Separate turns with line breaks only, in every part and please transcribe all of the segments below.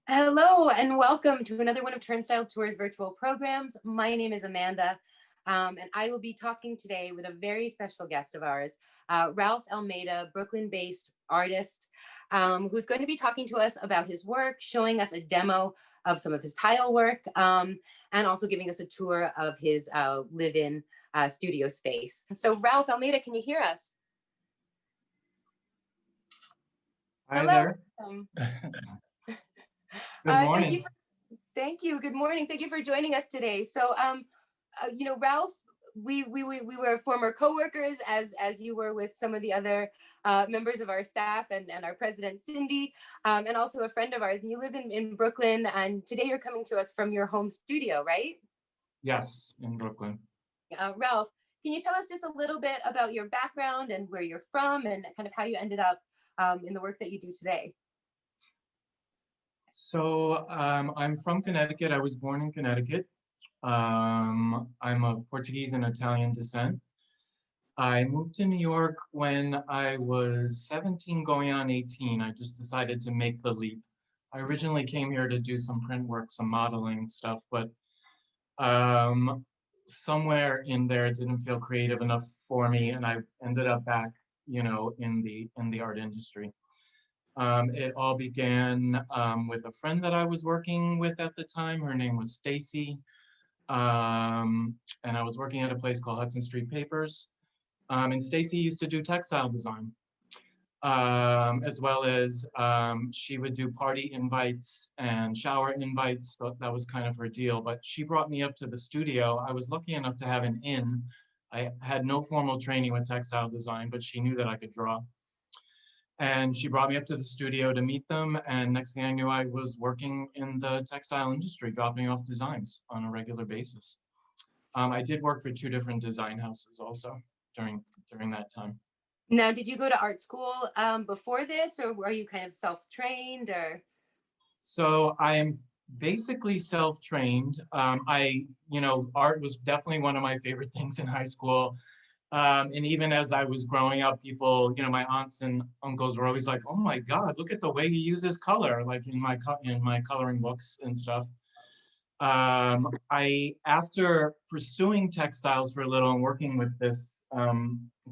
Hello and welcome to another one of Turnstile Tour's virtual programs. My name is Amanda, and I will be talking today with a very special guest of ours, Ralph Almeida, Brooklyn-based artist, who's going to be talking to us about his work, showing us a demo of some of his tile work, and also giving us a tour of his live-in studio space. So Ralph Almeida, can you hear us?
Hi
Hello.
there. Good morning.
Thank you. Good morning. Thank you for joining us today. So, Ralph, we were former coworkers as you were with some of the other members of our staff and our president, Cindy, and also a friend of ours. And you live in Brooklyn, and today you're coming to us from your home studio, right?
Yes, in Brooklyn.
Ralph, can you tell us just a little bit about your background and where you're from and kind of how you ended up in the work that you do today?
So I'm from Connecticut. I was born in Connecticut. I'm of Portuguese and Italian descent. I moved to New York when I was 17 going on 18. I just decided to make the leap. I originally came here to do some print work, some modeling stuff, but somewhere in there it didn't feel creative enough for me, and I ended up back, in the art industry. It all began with a friend that I was working with at the time. Her name was Stacy, and I was working at a place called Hudson Street Papers. And Stacy used to do textile design, as well as she would do party invites and shower invites. So that was kind of her deal. But she brought me up to the studio. I was lucky enough to have an in. I had no formal training with textile design, but she knew that I could draw. And she brought me up to the studio to meet them. And next thing I knew, I was working in the textile industry, dropping off designs on a regular basis. I did work for 2 different design houses also during that time.
Now, did you go to art school before this, or were you kind of self-trained, or?
So I am basically self-trained. Art was definitely one of my favorite things in high school. And even as I was growing up, people, my aunts and uncles were always like, "Oh my God, look at the way he uses color!" Like in my coloring books and stuff. After pursuing textiles for a little and working with this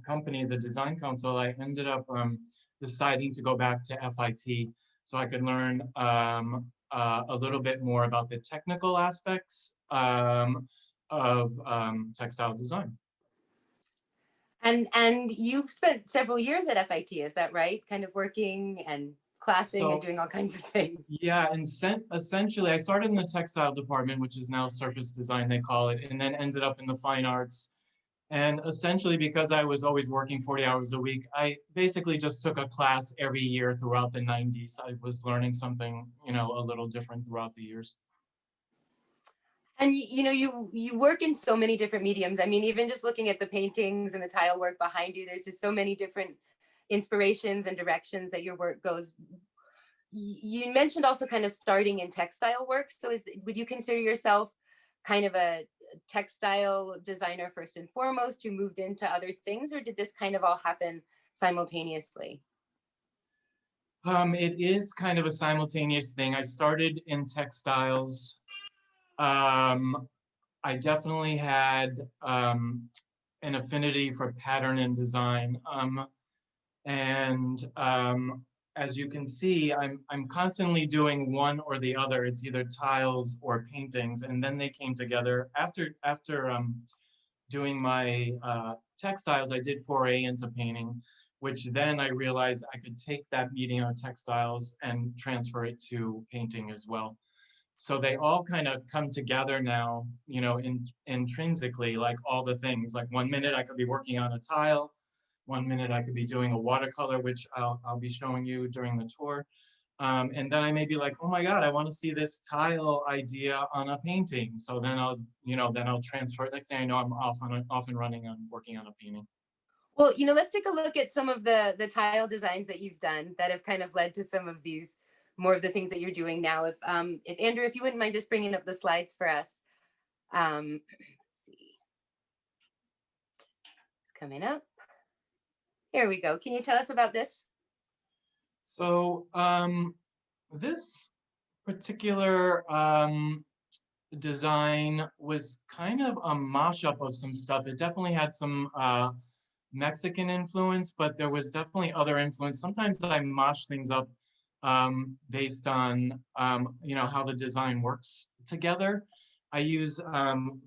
company, the Design Council, I ended up deciding to go back to FIT so I could learn a little bit more about the technical aspects of textile design.
And you spent several years at FIT, is that right? Kind of working and classing and doing all kinds of things.
Yeah, and essentially I started in the textile department, which is now surface design, they call it, and then ended up in the fine arts. And essentially, because I was always working 40 hours a week, I basically just took a class every year throughout the 90s. I was learning something, a little different throughout the years.
And you work in so many different mediums. I mean, even just looking at the paintings and the tile work behind you, there's just so many different inspirations and directions that your work goes. You mentioned also kind of starting in textile work. So would you consider yourself kind of a textile designer first and foremost who moved into other things, or did this kind of all happen simultaneously?
It is kind of a simultaneous thing. I started in textiles. I definitely had an affinity for pattern and design. As you can see, I'm constantly doing one or the other. It's either tiles or paintings, and then they came together after doing my textiles. I did foray into painting, which then I realized I could take that medium of textiles and transfer it to painting as well. So they all kind of come together now, intrinsically, like all the things. Like one minute I could be working on a tile, one minute I could be doing a watercolor, which I'll be showing you during the tour. And then I may be like, oh my God, I want to see this tile idea on a painting. So then I'll transfer it. Next thing I know, I'm off and running on working on a painting.
Well, let's take a look at some of the tile designs that you've done that have kind of led to some of these more of the things that you're doing now. If Andrew, if you wouldn't mind just bringing up the slides for us. Let's see. It's coming up. Here we go. Can you tell us about this?
So this particular design was kind of a mashup of some stuff. It definitely had some Mexican influence, but there was definitely other influence. Sometimes I mosh things up based on how the design works together. I use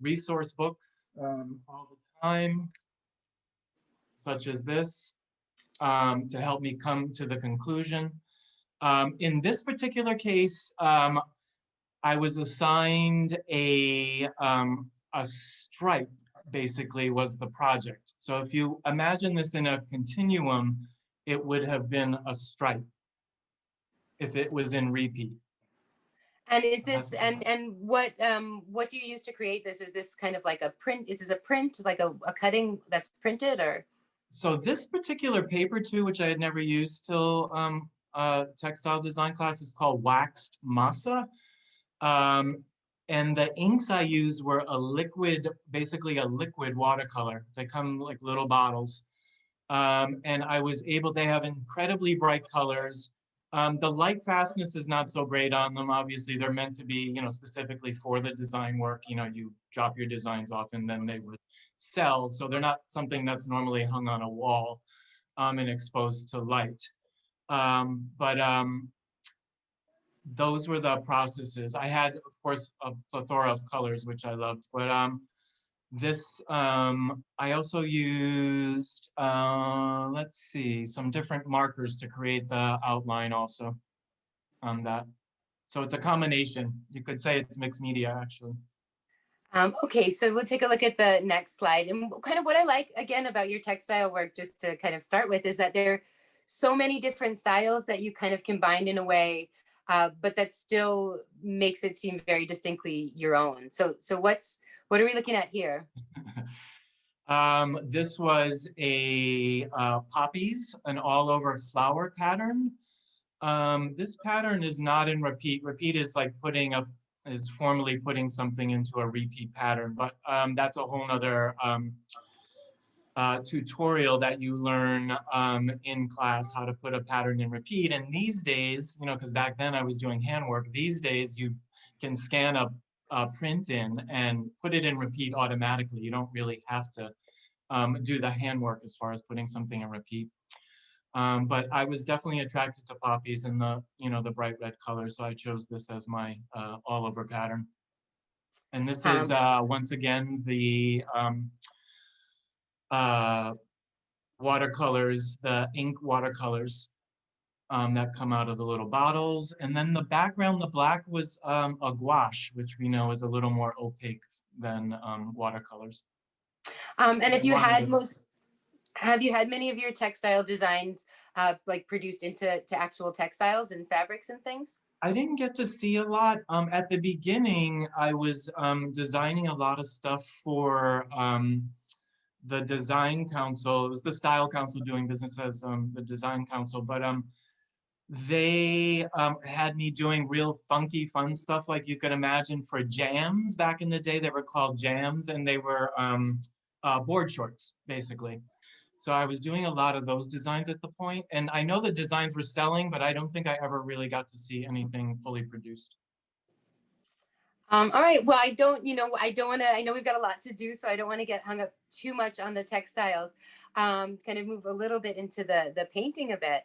resource books all the time, such as this, to help me come to the conclusion. In this particular case, I was assigned a stripe, basically, was the project. So if you imagine this in a continuum, it would have been a stripe if it was in repeat.
And is this and what do you use to create this? Is this kind of like a print? Is this a print, like a cutting that's printed, or?
So this particular paper too, which I had never used till textile design class, is called waxed masa. And the inks I used were a liquid, basically a liquid watercolor. They come like little bottles. And I was able, they have incredibly bright colors. The light fastness is not so great on them. Obviously, they're meant to be, specifically for the design work. You drop your designs off and then they would sell. So they're not something that's normally hung on a wall and exposed to light. But those were the processes. I had, of course, a plethora of colors, which I loved. But this, I also used, let's see, some different markers to create the outline also on that. So it's a combination. You could say it's mixed media, actually.
Okay, so we'll take a look at the next slide. And kind of what I like, again, about your textile work, just to kind of start with, is that there are so many different styles that you kind of combined in a way, but that still makes it seem very distinctly your own. So what are we looking at here?
This was a poppies, an all over flower pattern. This pattern is not in repeat. Repeat is like is formally putting something into a repeat pattern, but that's a whole nother tutorial that you learn in class, how to put a pattern in repeat. And these days, because back then I was doing handwork, these days you can scan a print in and put it in repeat automatically. You don't really have to do the handwork as far as putting something in repeat. But I was definitely attracted to poppies and the bright red color, so I chose this as my all over pattern. And this is once again the watercolors, the ink watercolors that come out of the little bottles. And then the background, the black, was a gouache, which we know is a little more opaque than watercolors.
And if you had have you had many of your textile designs like produced into actual textiles and fabrics and things?
I didn't get to see a lot. At the beginning, I was designing a lot of stuff for the design council. It was the style council doing business as the design council, but they had me doing real funky, fun stuff like you could imagine for jams. Back in the day, they were called jams, and they were board shorts, basically. So I was doing a lot of those designs at the point, and I know the designs were selling, but I don't think I ever really got to see anything fully produced.
All right. Well, I don't want to, I know we've got a lot to do, so I don't want to get hung up too much on the textiles. Kind of move a little bit into the painting a bit.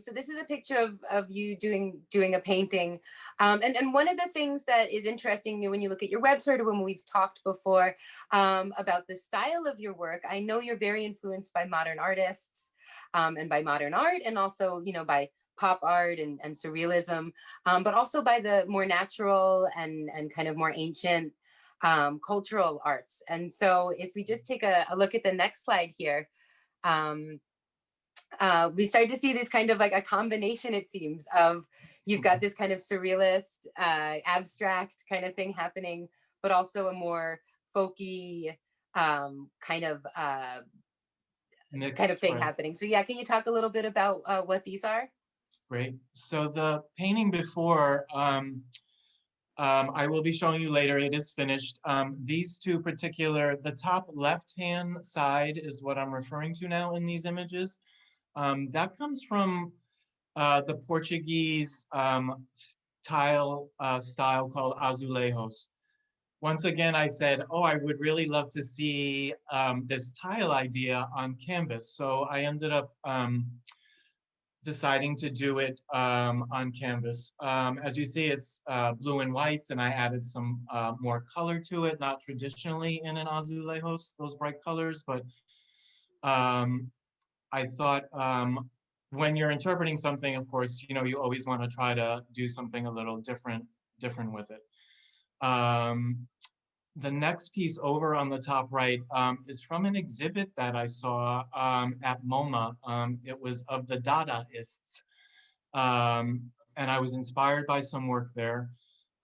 So this is a picture of you doing a painting. And one of the things that is interesting when you look at your website, or when we've talked before about the style of your work, I know you're very influenced by modern artists and by modern art, and also, by pop art and surrealism, but also by the more natural and kind of more ancient cultural arts. And so if we just take a look at the next slide here, we start to see this kind of like a combination, it seems, of you've got this kind of surrealist, abstract kind of thing happening, but also a more folky kind of thing happening. So yeah, can you talk a little bit about what these are?
Great. So the painting before, I will be showing you later, it is finished. These two particular, the top left-hand side is what I'm referring to now in these images. That comes from the Portuguese tile style called azulejos. Once again, I said, oh, I would really love to see this tile idea on canvas. So I ended up deciding to do it on canvas. As you see, it's blue and whites, and I added some more color to it, not traditionally in an azulejos, those bright colors, but I thought when you're interpreting something, of course, you know, you always want to try to do something a little different with it. The next piece over on the top right is from an exhibit that I saw at MoMA. It was of the Dadaists, and I was inspired by some work there.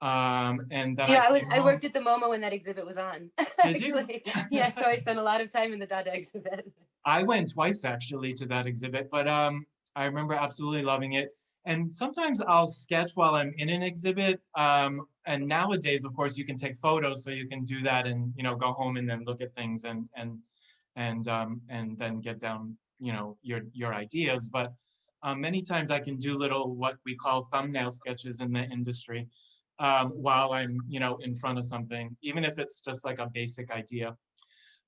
And then
You know,
I came
I
home.
worked at the MoMA when that exhibit was on,
Did you?
actually. Yeah, so I spent a lot of time in the Dada exhibit.
I went twice actually to that exhibit, but I remember absolutely loving it. And sometimes I'll sketch while I'm in an exhibit. And nowadays, of course, you can take photos, so you can do that and go home and then look at things and then get down your ideas. But many times I can do little what we call thumbnail sketches in the industry while I'm in front of something, even if it's just like a basic idea.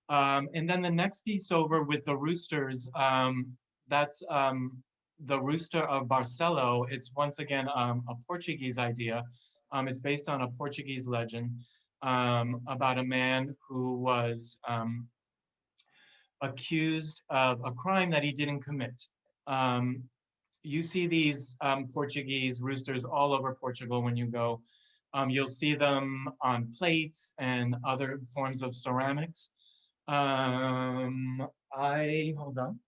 And then the next piece over with the roosters, that's the rooster of Barcelo. It's once again a Portuguese idea. It's based on a Portuguese legend about a man who was accused of a crime that he didn't commit. You see these Portuguese roosters all over Portugal when you go. You'll see them on plates and other forms of ceramics. Hold on.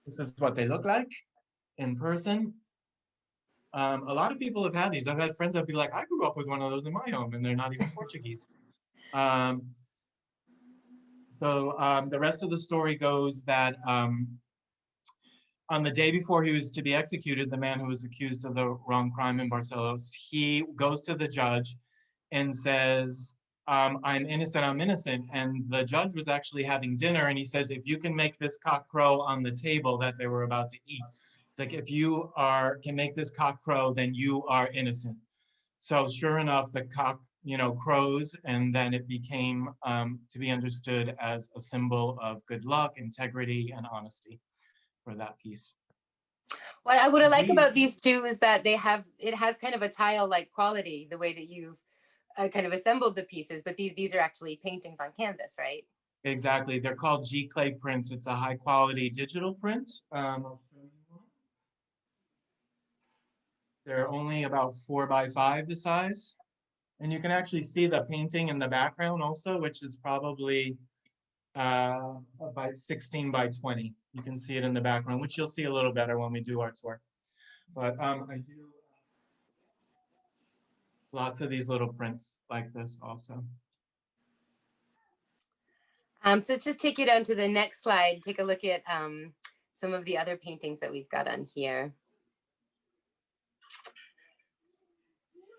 This is what they look like in person. A lot of people have had these. I've had friends that be like, I grew up with one of those in my home, and they're not even Portuguese. The rest of the story goes that on the day before he was to be executed, the man who was accused of the wrong crime in Barcelos, he goes to the judge and says, I'm innocent, I'm innocent. And the judge was actually having dinner, and he says, if you can make this cock crow on the table that they were about to eat, it's like, if you can make this cock crow, then you are innocent. So sure enough, the cock, crows, and then it became to be understood as a symbol of good luck, integrity, and honesty for that piece.
What I like about these two is that it has kind of a tile-like quality, the way that you've kind of assembled the pieces, but these are actually paintings on canvas, right?
Exactly. They're called G-clay prints. It's a high quality digital print. They're only about 4x5 the size. And you can actually see the painting in the background also, which is probably by 16 by 20. You can see it in the background, which you'll see a little better when we do our tour. But I do lots of these little prints like this also.
So just take you down to the next slide. Take a look at some of the other paintings that we've got on here.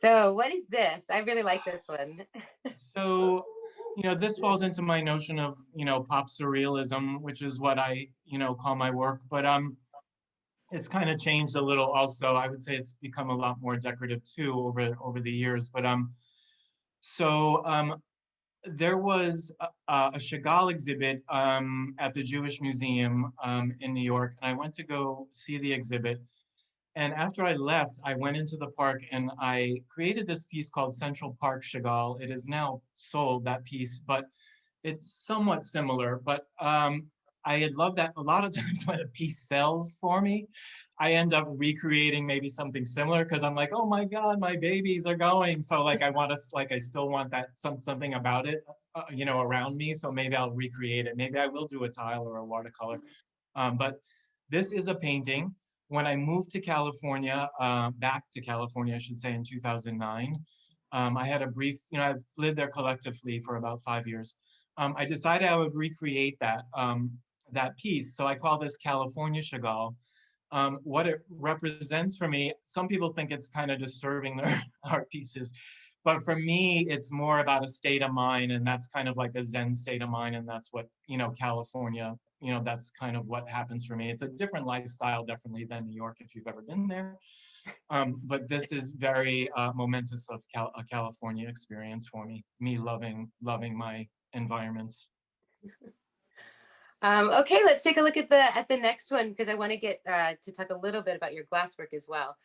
So what is this? I really like this one.
So, this falls into my notion of, pop surrealism, which is what I, call my work. But it's kind of changed a little also. I would say it's become a lot more decorative too over the years. But there was a Chagall exhibit at the Jewish Museum in New York, and I went to go see the exhibit. And after I left, I went into the park and I created this piece called Central Park Chagall. It is now sold, that piece, but it's somewhat similar. But I had loved that a lot of times when a piece sells for me, I end up recreating maybe something similar because I'm like, oh my God, my babies are going. So like I still want that something about it, around me. So maybe I'll recreate it. Maybe I will do a tile or a watercolor. But this is a painting. When I moved to California, back to California, I should say, in 2009, I had a brief, I've lived there collectively for about 5 years. I decided I would recreate that piece. So I call this California Chagall. What it represents for me, some people think it's kind of disturbing their art pieces, But for me, it's more about a state of mind, and that's kind of like a Zen state of mind, and that's what, California, that's kind of what happens for me. It's a different lifestyle, definitely, than New York, if you've ever been there. But this is very momentous of a California experience for me loving my environments.
Okay, let's take a look at the next one, because I want to get to talk a little bit about your glasswork as well.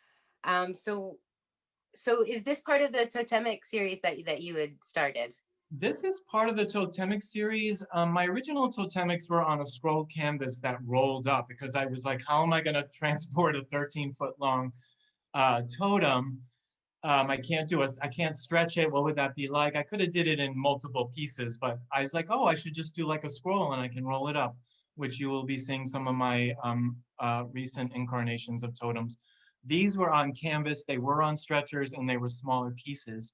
So is this part of the totemic series that you had started?
This is part of the totemic series. My original totemics were on a scroll canvas that rolled up, because I was like, how am I going to transport a 13-foot long totem? I can't stretch it. What would that be like? I could have did it in multiple pieces, but I was like, oh, I should just do like a scroll and I can roll it up, which you will be seeing some of my recent incarnations of totems. These were on canvas, they were on stretchers, and they were smaller pieces.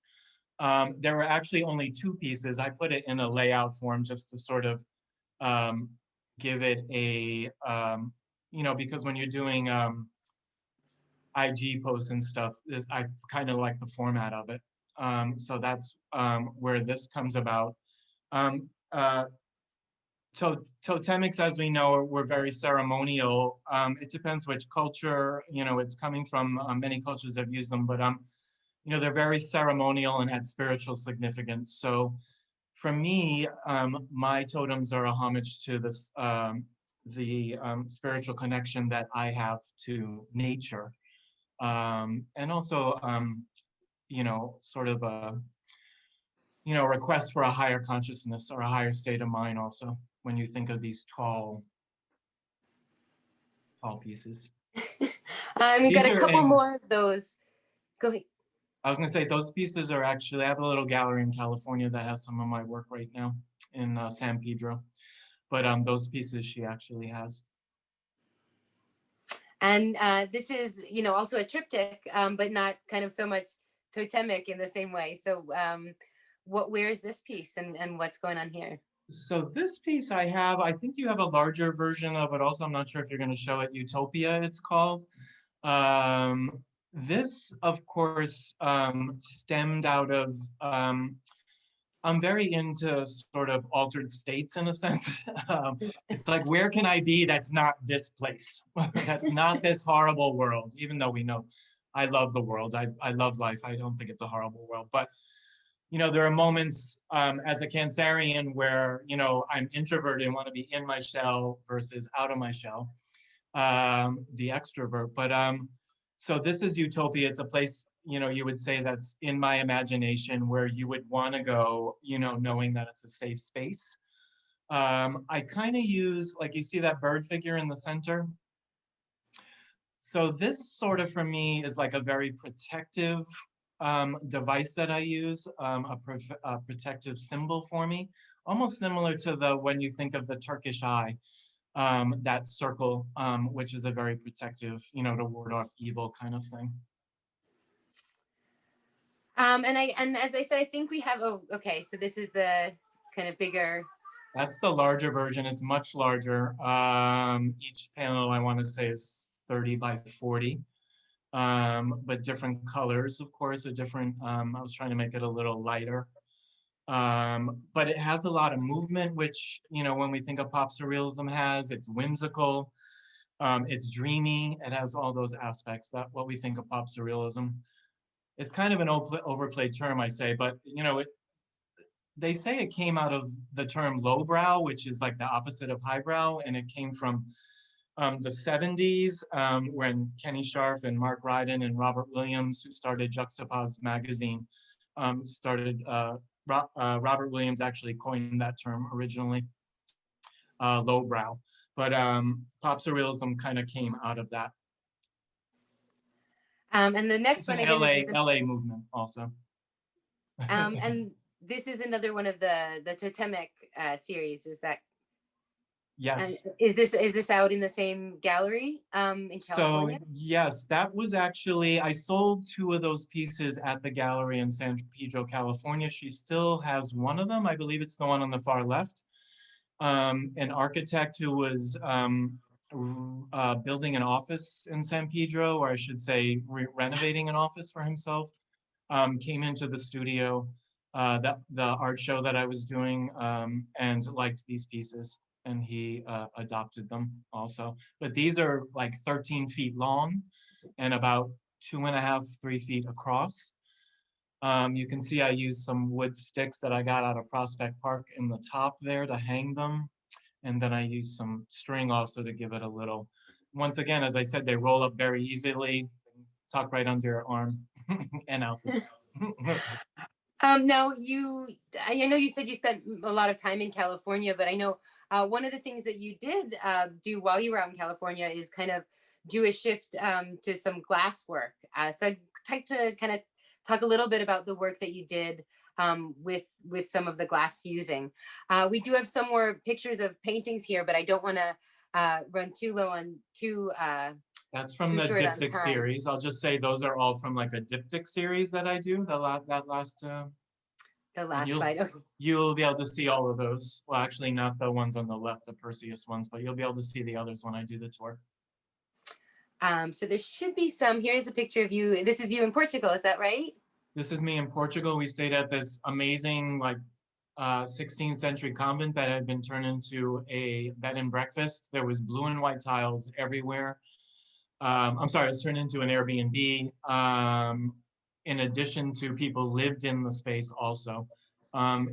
There were actually only 2 pieces. I put it in a layout form just to sort of give it a, because when you're doing IG posts and stuff, I kind of like the format of it. So that's where this comes about. Totemics, as we know, were very ceremonial. It depends which culture, it's coming from. Many cultures have used them, but they're very ceremonial and had spiritual significance. So for me, my totems are a homage to this, the spiritual connection that I have to nature. And also, sort of a, request for a higher consciousness or a higher state of mind also, when you think of these tall pieces.
You got a couple more of those. Go ahead.
I was gonna say, those pieces are actually, I have a little gallery in California that has some of my work right now in San Pedro. But those pieces she actually has.
And this is, also a triptych, but not kind of so much totemic in the same way. So where is this piece, and what's going on here?
So this piece I think you have a larger version of it also. I'm not sure if you're going to show it. Utopia, it's called. This, of course, stemmed out of, I'm very into sort of altered states in a sense. It's like, where can I be that's not this place? That's not this horrible world, even though we know I love the world. I love life. I don't think it's a horrible world. But, there are moments as a Cancerian where, I'm introverted and want to be in my shell versus out of my shell, the extrovert. But so this is Utopia. It's a place, you would say that's in my imagination where you would want to go, knowing that it's a safe space. I kind of use, like, you see that bird figure in the center? So this sort of, for me, is like a very protective device that I use, a protective symbol for me, almost similar to when you think of the Turkish eye. That circle, which is a very protective, to ward off evil kind of thing.
And as I said, I think we have, okay, so this is the kind of bigger.
That's the larger version. It's much larger. Each panel, I want to say, is 30 by 40. But different colors, of course, I was trying to make it a little lighter. But it has a lot of movement, which, when we think of pop surrealism it's whimsical, it's dreamy, it has all those aspects that what we think of pop surrealism. It's kind of an overplayed term, I say, but, they say it came out of the term lowbrow, which is like the opposite of highbrow, and it came from the 70s, when Kenny Scharf and Mark Ryden and Robert Williams, who started Juxtapose magazine, Robert Williams actually coined that term originally, lowbrow. But pop surrealism kind of came out of that.
And the next one again,
LA movement also.
And this is another one of the totemic series. Is that?
Yes.
And is this out in the same gallery in California?
So yes, that was actually, I sold 2 of those pieces at the gallery in San Pedro, California. She still has one of them. I believe it's the one on the far left. An architect who was building an office in San Pedro, or I should say renovating an office for himself. came into the studio, the art show that I was doing, and liked these pieces, and he adopted them also. But these are like 13 feet long and about 2.5, 3 feet across. You can see I used some wood sticks that I got out of Prospect Park in the top there to hang them. And then I used some string also to give it a little. Once again, as I said, they roll up very easily, tuck right under your arm and out.
Now I know you said you spent a lot of time in California, but I know one of the things that you did do while you were out in California is kind of do a shift to some glass work. So I'd like to kind of talk a little bit about the work that you did with some of the glass fusing. We do have some more pictures of paintings here, but I don't want to run too low on
That's from
too
the
short on
diptych
time.
series. I'll just say those are all from like a diptych series that I do. That last.
The last
you'll
slide. Okay.
you'll be able to see all of those. Well, actually, not the ones on the left, the Perseus ones, but you'll be able to see the others when I do the tour.
So there should be some. Here's a picture of you. This is you in Portugal, is that right?
This is me in Portugal. We stayed at this amazing, like, 16th century convent that had been turned into a bed and breakfast. There was blue and white tiles everywhere. I'm sorry, it was turned into an Airbnb. In addition to people lived in the space also.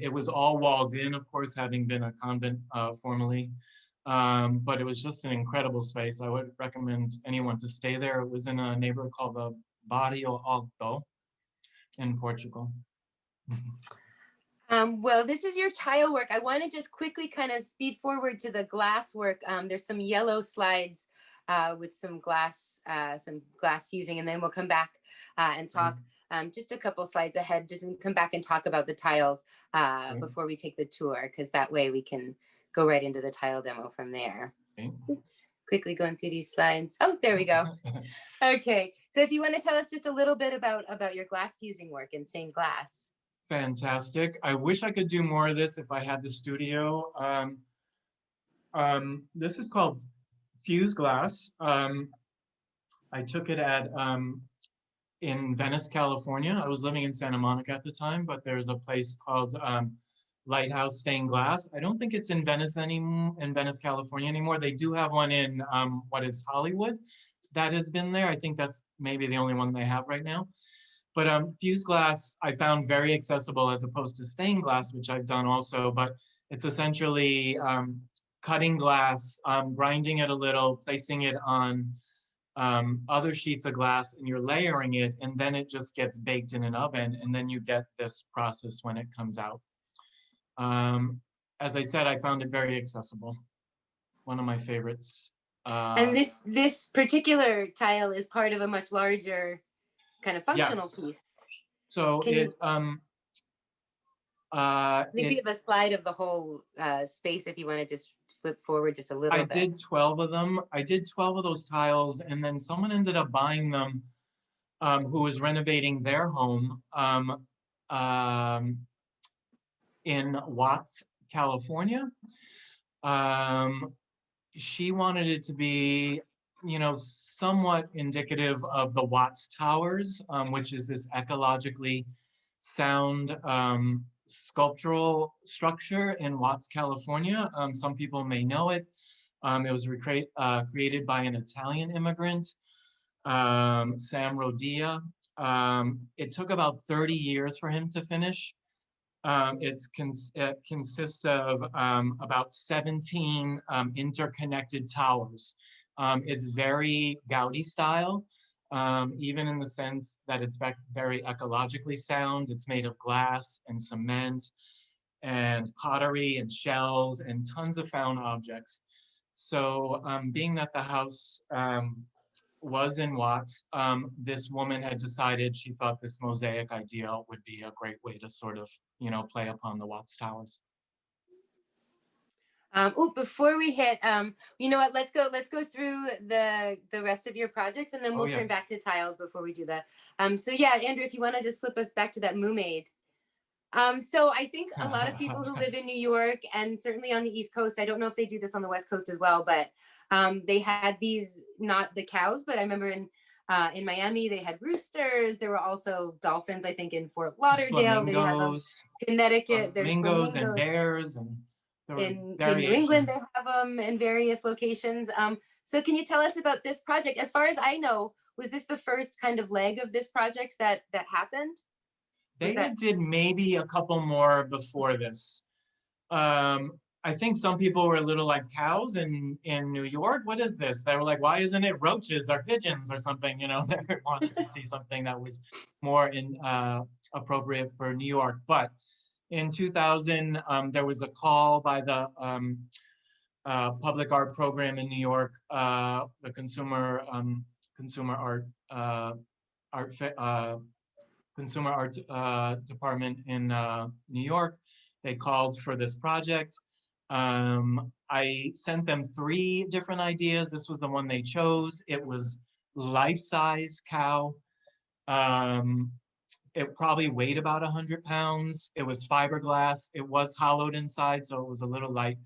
It was all walled in, of course, having been a convent formerly. But it was just an incredible space. I would recommend anyone to stay there. It was in a neighborhood called the Barrio Alto in Portugal.
Well, this is your tile work. I want to just quickly kind of speed forward to the glass work. There's some yellow slides with some glass fusing, and then we'll come back and talk just a couple slides ahead, just come back and talk about the tiles before we take the tour, because that way we can go right into the tile demo from there. Oops, quickly going through these slides. Oh, there we go. Okay, so if you want to tell us just a little bit about your glass fusing work and stained glass.
Fantastic. I wish I could do more of this if I had the studio. This is called Fuse Glass. I took it at in Venice, California. I was living in Santa Monica at the time, but there's a place called Lighthouse Stained Glass. I don't think it's in Venice California anymore. They do have one in what is Hollywood that has been there. I think that's maybe the only one they have right now. But fuse glass I found very accessible as opposed to stained glass, which I've done also. But it's essentially cutting glass, grinding it a little, placing it on other sheets of glass, and you're layering it, and then it just gets baked in an oven, and then you get this process when it comes out. As I said, I found it very accessible. One of my favorites.
And this particular tile is part of a much larger kind of functional piece.
So
Can
it
you give a slide of the whole space if you want to just flip forward just a little bit.
I did 12 of them. I did 12 of those tiles, and then someone ended up buying them who was renovating their home in Watts, California. She wanted it to be, you know, somewhat indicative of the Watts Towers, which is this ecologically sound sculptural structure in Watts, California. Some people may know it. It was created by an Italian immigrant, Sam Rodia. It took about 30 years for him to finish. It consists of about 17 interconnected towers. It's very Gaudi style, even in the sense that it's very ecologically sound. It's made of glass and cement and pottery and shells and tons of found objects. So being that the house was in Watts, this woman had decided she thought this mosaic idea would be a great way to sort of, you know, play upon the Watts Towers.
Before we hit, you know what? Let's go through the rest of your projects, and then we'll turn back to tiles before we do that. So yeah, Andrew, if you want to just flip us back to that Moo-Maid. So I think a lot of people who live in New York and certainly on the East Coast, I don't know if they do this on the West Coast as well, but they had these, not the cows, but I remember in In Miami, they had roosters. There were also dolphins, I think, in Fort Lauderdale. They have them.
Flamingos,
Connecticut, there's
flamingos and
flamingos.
bears, and there were
In New England,
variations.
they have them in various locations. So can you tell us about this project? As far as I know, was this the first kind of leg of this project that happened? Was
They
that
did maybe a couple more before this. Um, I think some people were a little like cows in New York. What is this? They were like, why isn't it roaches or pigeons or something? You know, they wanted to see something that was more appropriate for New York. But in 2000, there was a call by the public art program in New York, the consumer art art consumer art department in New York. They called for this project. I sent them 3 different ideas. This was the one they chose. It was life-size cow. It probably weighed about 100 pounds. It was fiberglass. It was hollowed inside, so it was a little light.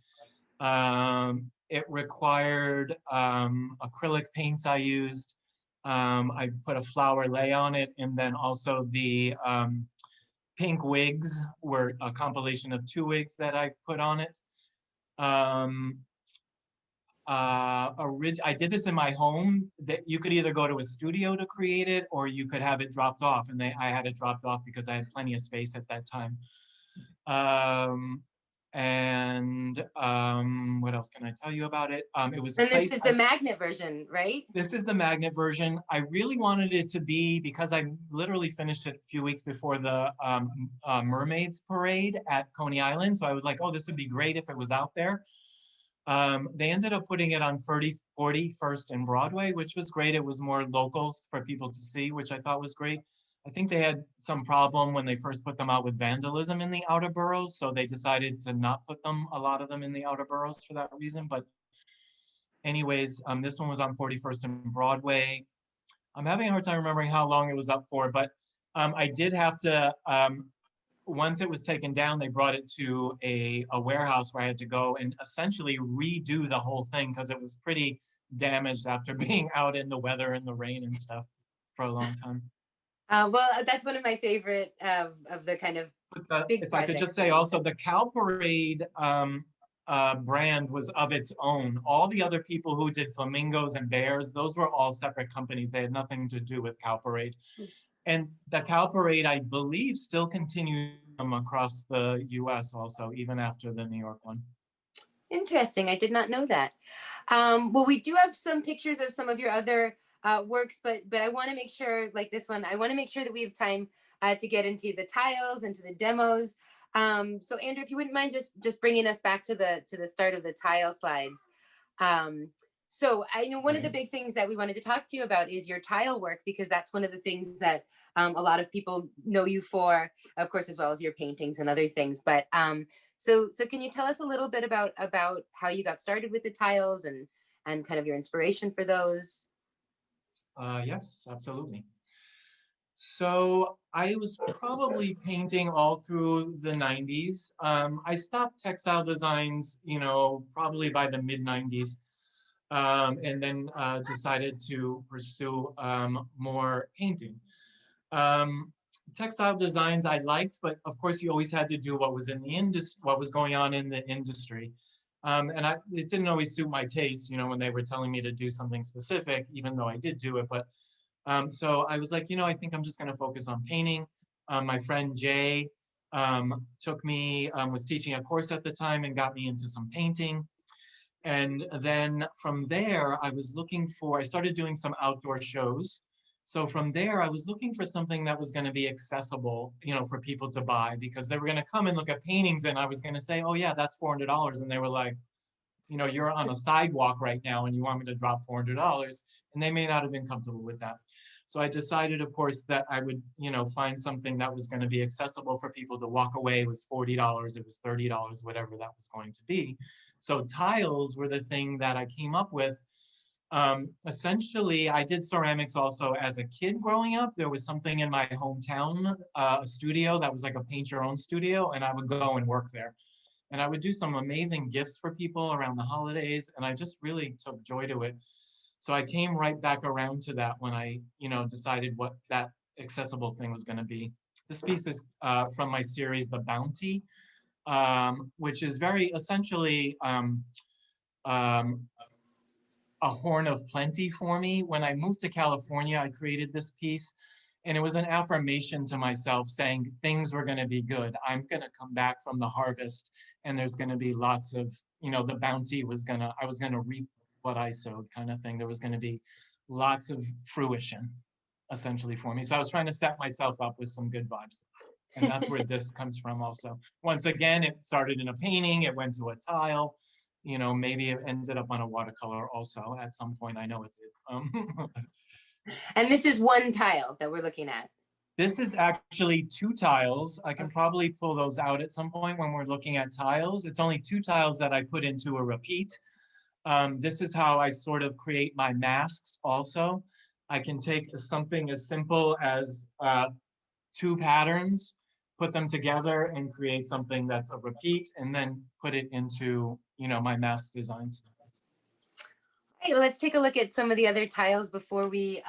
It required acrylic paints I used. I put a flower lay on it, and then also the pink wigs were a compilation of 2 wigs that I put on it. I did this in my home. That you could either go to a studio to create it, or you could have it dropped off, and I had it dropped off because I had plenty of space at that time. What else can I tell you about it? It was
and this
placed.
is the magnet version, right?
This is the magnet version. I really wanted it to be, because I literally finished it a few weeks before the Mermaids Parade at Coney Island. So I was like, oh, this would be great if it was out there. They ended up putting it on 41st and Broadway, which was great. It was more local for people to see, which I thought was great. I think they had some problem when they first put them out with vandalism in the outer boroughs. So they decided to not put a lot of them in the outer boroughs for that reason. But anyways, this one was on 41st and Broadway. I'm having a hard time remembering how long it was up for, but I did have to, once it was taken down, they brought it to a warehouse where I had to go and essentially redo the whole thing because it was pretty damaged after being out in the weather and the rain and stuff for a long time.
Well, that's one of my favorite of the kind of big
if I could just
projects.
say also, the Cow Parade brand was of its own. All the other people who did flamingos and bears, those were all separate companies. They had nothing to do with Cow Parade. And the Cow Parade, I believe, still continues across the US also, even after the New York one.
Interesting. I did not know that. Well, we do have some pictures of some of your other works, but I want to make sure, like this one, I want to make sure that we have time to get into the tiles, into the demos. So Andrew, if you wouldn't mind just bringing us back to the start of the tile slides. So I know one of the big things that we wanted to talk to you about is your tile work, because that's one of the things that a lot of people know you for, of course, as well as your paintings and other things. But so can you tell us a little bit about how you got started with the tiles and kind of your inspiration for those?
Yes, absolutely. So I was probably painting all through the 90s. I stopped textile designs, probably by the mid 90s. And then decided to pursue more painting. Textile designs I liked, but of course you always had to do what was in the industry, what was going on in the industry. And it didn't always suit my taste, when they were telling me to do something specific, even though I did do it. But so I was like, I think I'm just going to focus on painting. My friend Jay was teaching a course at the time and got me into some painting. And then from there, I started doing some outdoor shows. So from there, I was looking for something that was going to be accessible, for people to buy, because they were going to come and look at paintings and I was going to say, oh yeah, that's $400. And they were like, you're on a sidewalk right now and you want me to drop $400. And they may not have been comfortable with that. So I decided, of course, that I would, find something that was going to be accessible for people to walk away. It was $40, it was $30, whatever that was going to be. So tiles were the thing that I came up with. Essentially, I did ceramics also as a kid growing up. There was something in my hometown, a studio that was like a paint your own studio, and I would go and work there. And I would do some amazing gifts for people around the holidays, and I just really took joy to it. So I came right back around to that when I, decided what that accessible thing was going to be. This piece is from my series, The Bounty, which is very essentially um, a horn of plenty for me. When I moved to California, I created this piece, and it was an affirmation to myself saying things were going to be good. I'm going to come back from the harvest, and there's going to be lots of, the bounty I was going to reap what I sowed, kind of thing. There was going to be lots of fruition, essentially, for me. So I was trying to set myself up with some good vibes. And that's where this comes from also. Once again, it started in a painting, it went to a tile, maybe it ended up on a watercolor also at some point. I know it did.
And this is one tile that we're looking at.
This is actually 2 tiles. I can probably pull those out at some point when we're looking at tiles. It's only 2 tiles that I put into a repeat. This is how I sort of create my masks also. I can take something as simple as 2 patterns, put them together and create something that's a repeat, and then put it into, my mask designs.
Hey, let's take a look at some of the other tiles before we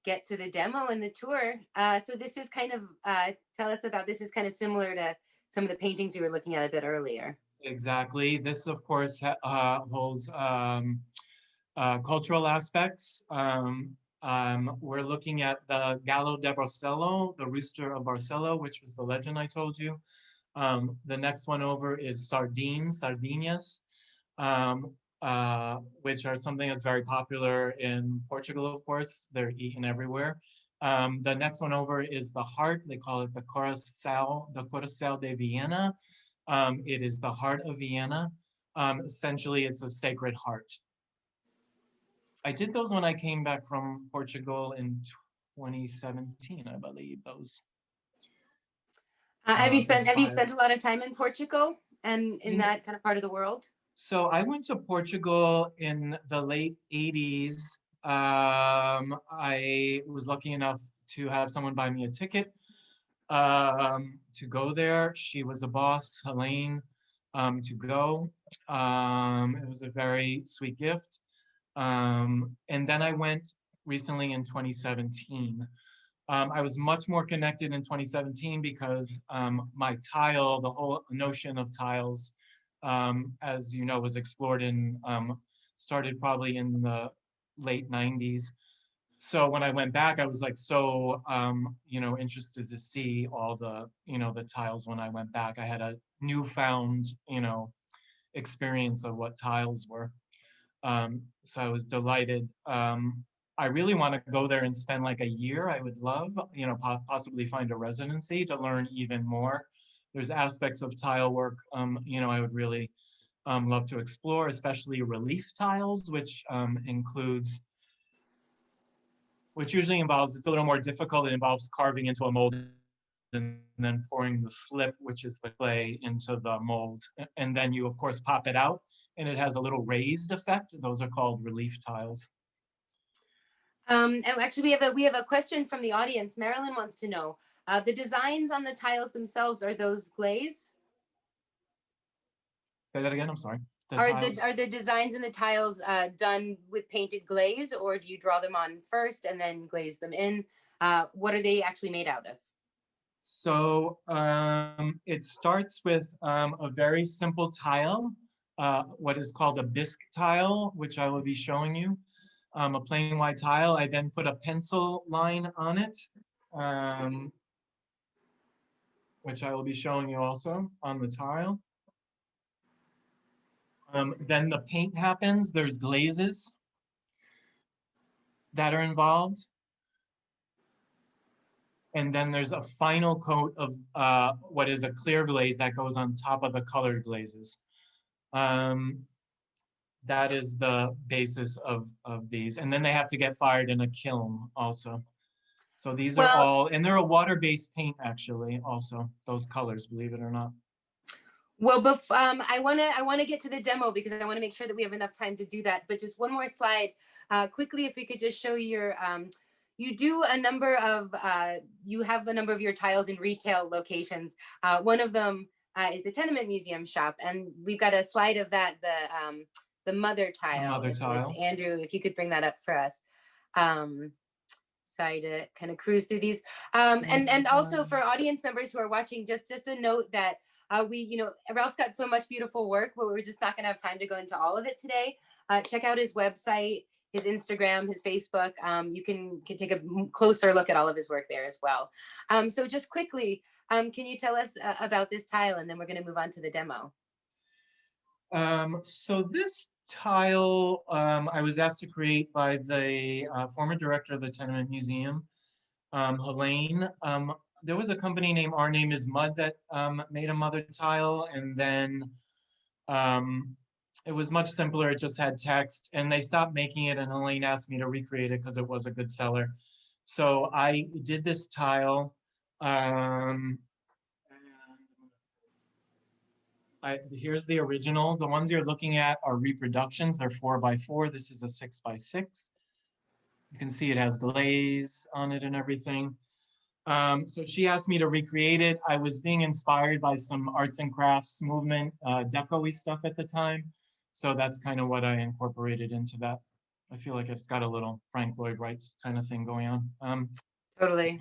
get to the demo and the tour. So this is kind of, tell us about, this is kind of similar to some of the paintings we were looking at a bit earlier.
Exactly. This, of course, holds cultural aspects. We're looking at the Gallo de Barcelo, the Rooster of Barcelo, which was the legend I told you. The next one over is sardines, sardinas, which are something that's very popular in Portugal, of course. They're eaten everywhere. The next one over is the heart. They call it the Coração de Vienna. It is the heart of Vienna. Essentially, it's a sacred heart. I did those when I came back from Portugal in 2017, I believe those.
Have you spent a lot of time in Portugal and in that kind of part of the world?
So I went to Portugal in the late 80s. I was lucky enough to have someone buy me a ticket to go there. She was the boss, Helene, to go. It was a very sweet gift. And then I went recently in 2017. I was much more connected in 2017 because my tile, the whole notion of tiles, as you know, was explored and started probably in the late 90s. So when I went back, I was like so interested to see all the the tiles when I went back. I had a newfound experience of what tiles were. So I was delighted. I really want to go there and spend like a year. I would love, possibly find a residency to learn even more. There's aspects of tile work, I would really love to explore, especially relief tiles, which usually involves, it's a little more difficult. It involves carving into a mold and then pouring the slip, which is the clay, into the mold. And then you, of course, pop it out, and it has a little raised effect. Those are called relief tiles.
And actually, we have a question from the audience. Marilyn wants to know, the designs on the tiles themselves, are those glaze?
Say that again, I'm sorry.
Are the designs in the tiles done with painted glaze, or do you draw them on first and then glaze them in? What are they actually made out of?
So it starts with a very simple tile, what is called a bisque tile, which I will be showing you. A plain white tile. I then put a pencil line on it, which I will be showing you also on the tile. Then the paint happens. There's glazes that are involved. And then there's a final coat of what is a clear glaze that goes on top of the colored glazes. That is the basis of these. And then they have to get fired in a kiln also. So these are all, and they're a water-based paint actually also, those colors, believe it or not.
Well, I want to get to the demo because I want to make sure that we have enough time to do that. But just one more slide, quickly, if we could just show your, you do a number of, you have a number of your tiles in retail locations. One of them is the Tenement Museum shop, and we've got a slide of that, mother tile.
Mother tile.
If Andrew, if you could bring that up for us. Sorry to kind of cruise through these. And also for audience members who are watching, just a note that Ralph's got so much beautiful work, but we're just not going to have time to go into all of it today. Check out his website, his Instagram, his Facebook. You can take a closer look at all of his work there as well. So just quickly, can you tell us about this tile, and then we're going to move on to the demo.
So this tile I was asked to create by the former director of the Tenement Museum, Helene. There was a company named Our Name is Mud that made a mother tile, and then it was much simpler. It just had text, and they stopped making it, and Helene asked me to recreate it because it was a good seller. So I did this tile. Here's the original. The ones you're looking at are reproductions. They're 4x4. This is a 6x6. You can see it has glaze on it and everything. So she asked me to recreate it. I was being inspired by some arts and crafts movement, deco-y stuff at the time. So that's kind of what I incorporated into that. I feel like it's got a little Frank Lloyd Wright's kind of thing going on.
Totally.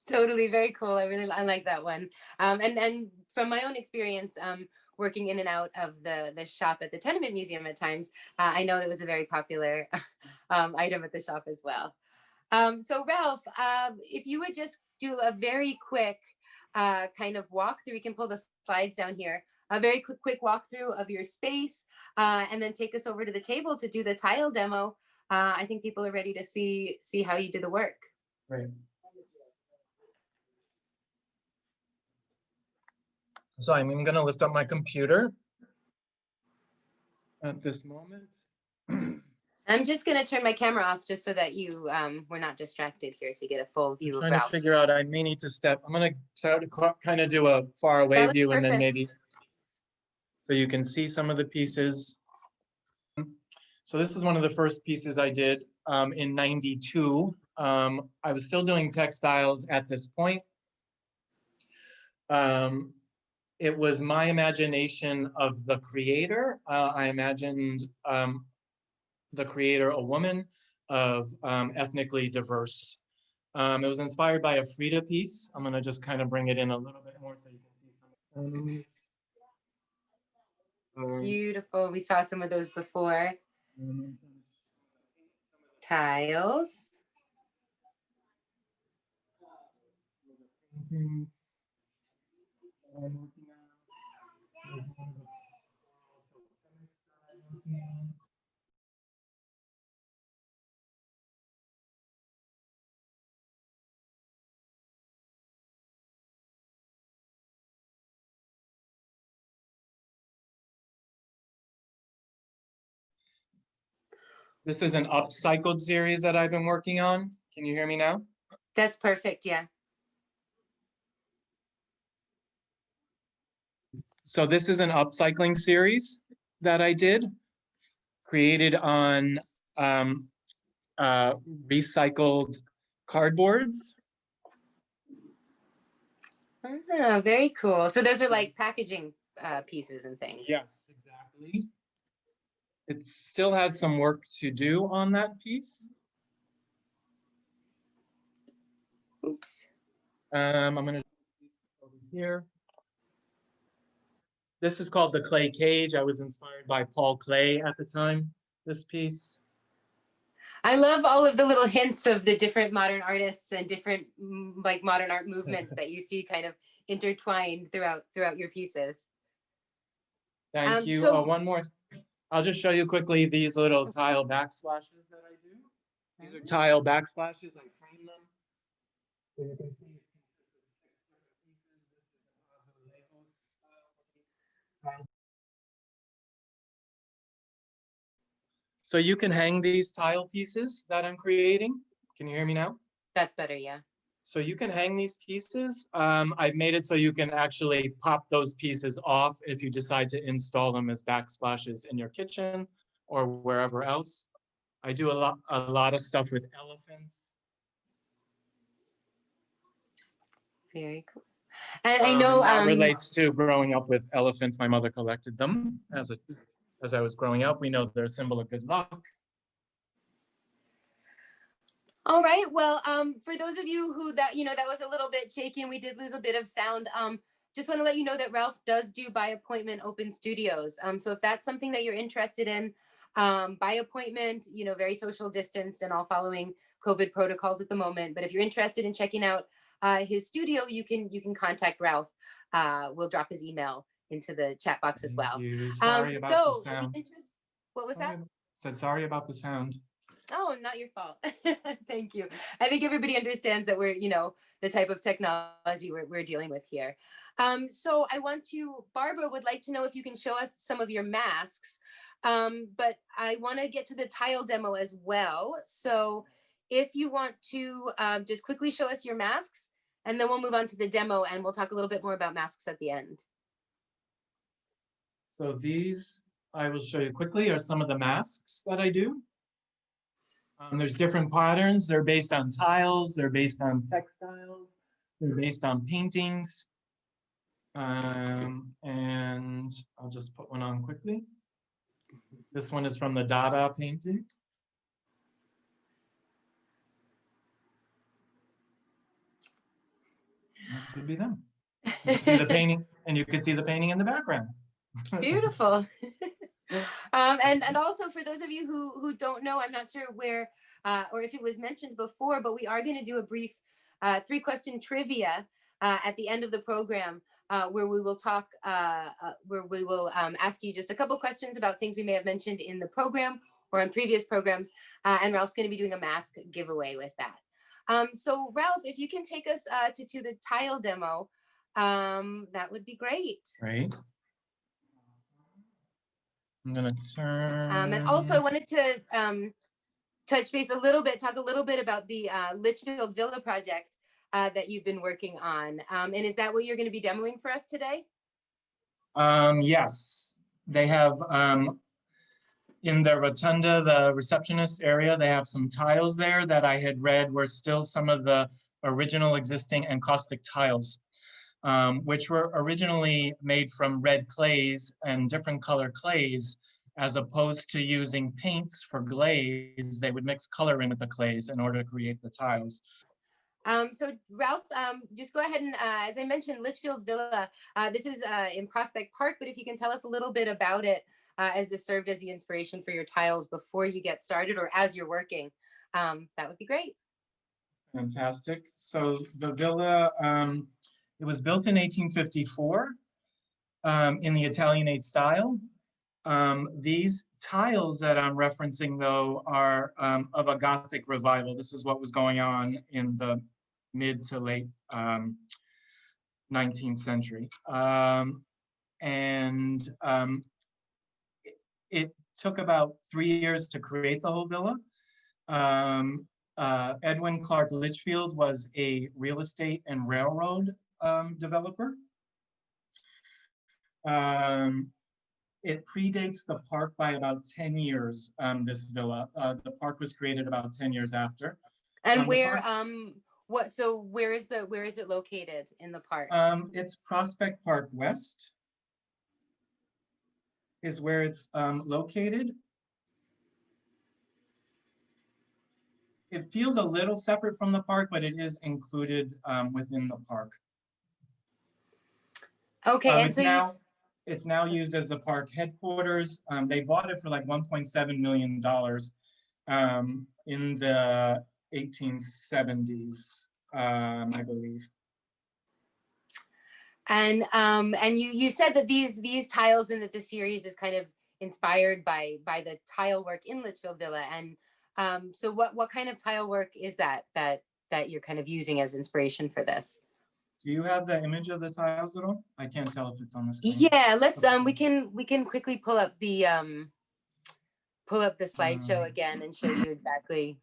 Totally, very cool. I like that one. And from my own experience, working in and out of the shop at the Tenement Museum at times, I know it was a very popular item at the shop as well. So Ralph, if you would just do a very quick kind of walkthrough, we can pull the slides down here, a very quick walkthrough of your space, and then take us over to the table to do the tile demo. I think people are ready to see how you do the work.
Right. So I'm going to lift up my computer at this moment.
I'm just going to turn my camera off just so that we're not distracted here, so we get a full view of Ralph.
Trying to figure out, I may need to step. I'm going to try to kind of do a far away view, and then maybe so you can see some of the pieces. So this is one of the first pieces I did in '92. I was still doing textiles at this point. It was my imagination of the creator. I imagined the creator a woman of ethnically diverse. It was inspired by a Frida piece. I'm going to just kind of bring it in a little bit more so you can see some.
Beautiful. We saw some of those before. Tiles.
This is an upcycled series that I've been working on. Can you hear me now?
That's perfect, yeah.
So this is an upcycling series that I did, created on recycled cardboards.
Oh, very cool. So those are like packaging pieces and things.
Yes, exactly. It still has some work to do on that piece.
Oops.
I'm going to over here. This is called the clay cage. I was inspired by Paul Klee at the time, this piece.
I love all of the little hints of the different modern artists and different like modern art movements that you see kind of intertwined throughout your pieces.
Thank you. One more. I'll just show you quickly these little tile backsplashes that I do. These are tile backsplashes. I frame them. So you can see it consists of 6 different pieces. This is so you can hang these tile pieces that I'm creating. Can you hear me now?
That's better, yeah.
So you can hang these pieces. I've made it so you can actually pop those pieces off if you decide to install them as backsplashes in your kitchen or wherever else. I do a lot of stuff with elephants.
Very cool. And I know
that relates to growing up with elephants. My mother collected them as a as I was growing up. We know they're a symbol of good luck.
All right. Well, for those of you who that was a little bit shaky and we did lose a bit of sound, just want to let you know that Ralph does do by appointment open studios. So if that's something that you're interested in, by appointment, very social distanced and all following COVID protocols at the moment. But if you're interested in checking out his studio, you can contact Ralph. We'll drop his email into the chat box as well.
Sorry about the sound.
What was that?
Said sorry about the sound.
Oh, not your fault. Thank you. I think everybody understands that we're, the type of technology we're dealing with here. So Barbara would like to know if you can show us some of your masks, but I want to get to the tile demo as well. So if you want to just quickly show us your masks, and then we'll move on to the demo and we'll talk a little bit more about masks at the end.
So these, I will show you quickly, are some of the masks that I do. There's different patterns. They're based on tiles. They're based on textiles. They're based on paintings. And I'll just put one on quickly. This one is from the Dada painting. This would be them. You can see the painting, and you can see the painting in the background.
Beautiful. And also for those of you who don't know, I'm not sure where or if it was mentioned before, but we are going to do a brief 3-question trivia at the end of the program where we will talk, ask you just a couple questions about things we may have mentioned in the program or in previous programs, and Ralph's going to be doing a mask giveaway with that. So Ralph, if you can take us to the tile demo, that would be great.
Right. I'm gonna turn.
And also I wanted to touch base talk a little bit about the Litchfield Villa project that you've been working on. And is that what you're going to be demoing for us today?
Yes, they have in the rotunda, the receptionist area, they have some tiles there that I had read were still some of the original existing encaustic tiles, which were originally made from red clays and different color clays. As opposed to using paints for glaze, they would mix color in with the clays in order to create the tiles.
So Ralph, just go ahead and, as I mentioned, Litchfield Villa, this is in Prospect Park, but if you can tell us a little bit about it as this served as the inspiration for your tiles before you get started or as you're working, that would be great.
Fantastic. So the villa, it was built in 1854 in the Italianate style. These tiles that I'm referencing, though, are of a Gothic revival. This is what was going on in the mid to late 19th century. It took about 3 years to create the whole villa. Edwin Clark Litchfield was a real estate and railroad developer. It predates the park by about 10 years, this villa. The park was created about 10 years after.
And where is it located in the park?
It's Prospect Park West is where it's located. It feels a little separate from the park, but it is included within the park.
Okay, and so
it's now used as the park headquarters. They bought it for like $1.7 million in the 1870s, I believe.
And you said that these tiles and that the series is kind of inspired by the tile work in Litchfield Villa. And so what kind of tile work is that you're kind of using as inspiration for this?
Do you have the image of the tiles at all? I can't tell if it's on the screen.
Yeah, let's we can quickly pull up the slideshow again and show you exactly.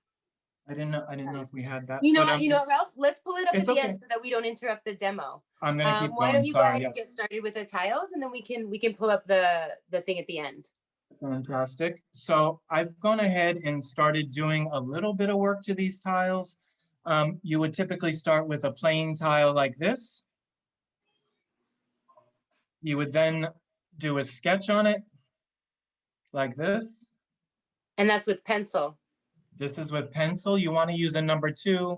I didn't know if we had that.
You know, Ralph, let's pull it up at the end so that we don't interrupt the demo.
I'm gonna keep going.
Why don't you go ahead and get started with the tiles, and then we can pull up the thing at the end.
Fantastic. So I've gone ahead and started doing a little bit of work to these tiles. You would typically start with a plain tile like this. You would then do a sketch on it. like this.
And that's with pencil.
This is with pencil. You want to use a number 2.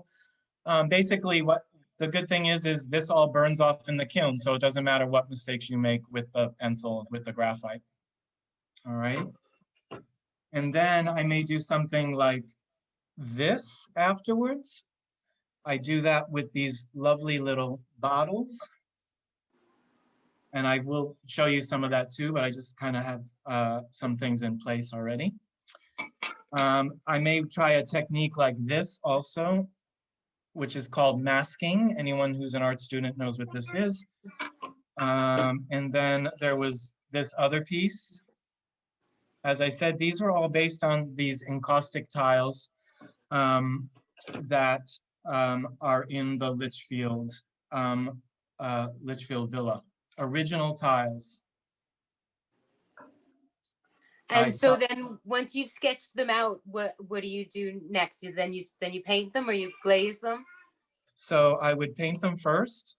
Basically, what the good thing is this all burns off in the kiln, so it doesn't matter what mistakes you make with the pencil, with the graphite. All right. And then I may do something like this afterwards. I do that with these lovely little bottles. And I will show you some of that too, but I just kind of have some things in place already. I may try a technique like this also, which is called masking. Anyone who's an art student knows what this is. And then there was this other piece. As I said, these are all based on these encaustic tiles that are in the Litchfield Villa. Original tiles.
And so then once you've sketched them out, what do you do next? Then you paint them or you glaze them?
So I would paint them first.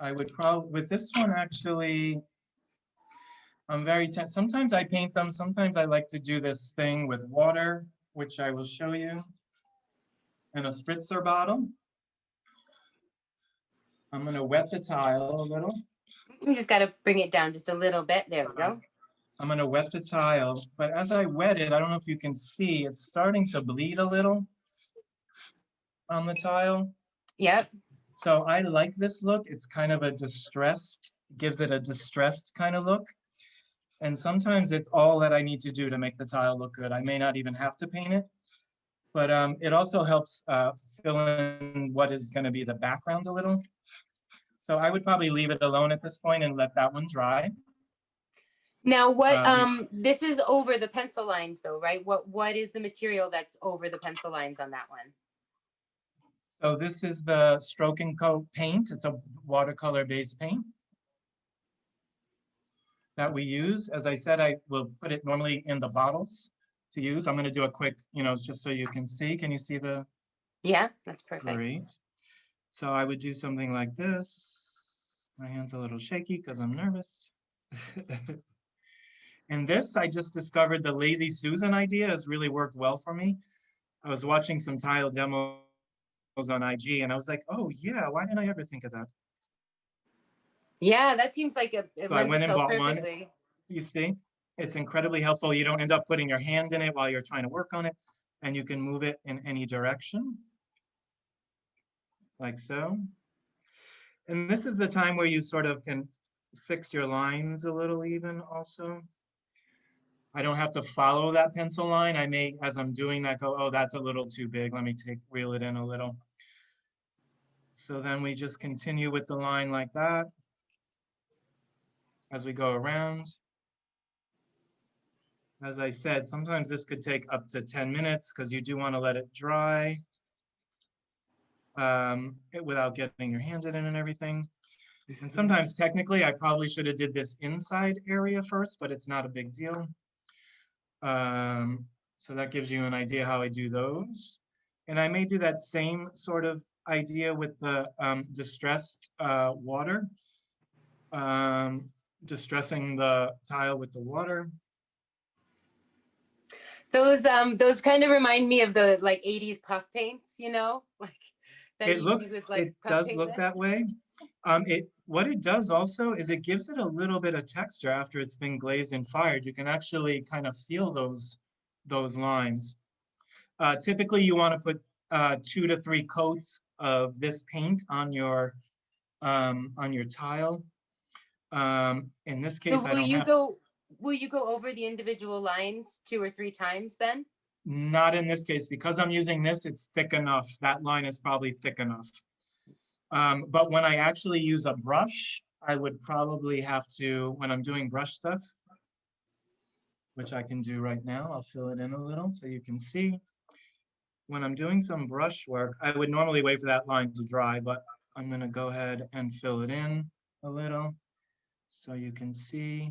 I would probably, with this one actually, I'm very tense. Sometimes I paint them, sometimes I like to do this thing with water, which I will show you, and a spritzer bottle. I'm gonna wet the tile a little.
You just gotta bring it down just a little bit. There we go.
I'm gonna wet the tile, but as I wet it, I don't know if you can see, it's starting to bleed a little on the tile.
Yep.
So I like this look. It's kind of a distressed, gives it a distressed kind of look. And sometimes it's all that I need to do to make the tile look good. I may not even have to paint it, but it also helps fill in what is gonna be the background a little. So I would probably leave it alone at this point and let that one dry.
Now what, this is over the pencil lines though, right? What is the material that's over the pencil lines on that one?
So this is the Stroke and Coat paint. It's a watercolor based paint that we use. As I said, I will put it normally in the bottles to use. I'm going to do a quick, just so you can see. Can you see the?
Yeah, that's perfect.
Great. So I would do something like this. My hand's a little shaky because I'm nervous. And this, I just discovered the Lazy Susan idea has really worked well for me. I was watching some tile demos on IG and I was like, oh yeah, why didn't I ever think of that?
Yeah, that seems like it
So I
lends
went and
itself
bought one.
perfectly.
You see, it's incredibly helpful. You don't end up putting your hand in it while you're trying to work on it, and you can move it in any direction, like so. And this is the time where you sort of can fix your lines a little even also. I don't have to follow that pencil line. I may, as I'm doing that, go, oh, that's a little too big. Let me reel it in a little. So then we just continue with the line like that as we go around. As I said, sometimes this could take up to 10 minutes because you do want to let it dry without getting your hand in it and everything. And sometimes technically I probably should have did this inside area first, but it's not a big deal. So that gives you an idea how I do those. And I may do that same sort of idea with the distressed water, distressing the tile with the water.
Those kind of remind me of the like 80s puff paints, like that
It looks,
would, like,
it does look
with.
that way. What it does also is it gives it a little bit of texture after it's been glazed and fired. You can actually kind of feel those lines. Typically, you want to put 2 to 3 coats of this paint on your tile. In this case,
So
I don't have.
Will you go over the individual lines 2 or 3 times then?
Not in this case, because I'm using this, it's thick enough. That line is probably thick enough. But when I actually use a brush, I would probably have to, when I'm doing brush stuff, which I can do right now, I'll fill it in a little so you can see. When I'm doing some brush work, I would normally wait for that line to dry, but I'm gonna go ahead and fill it in a little so you can see.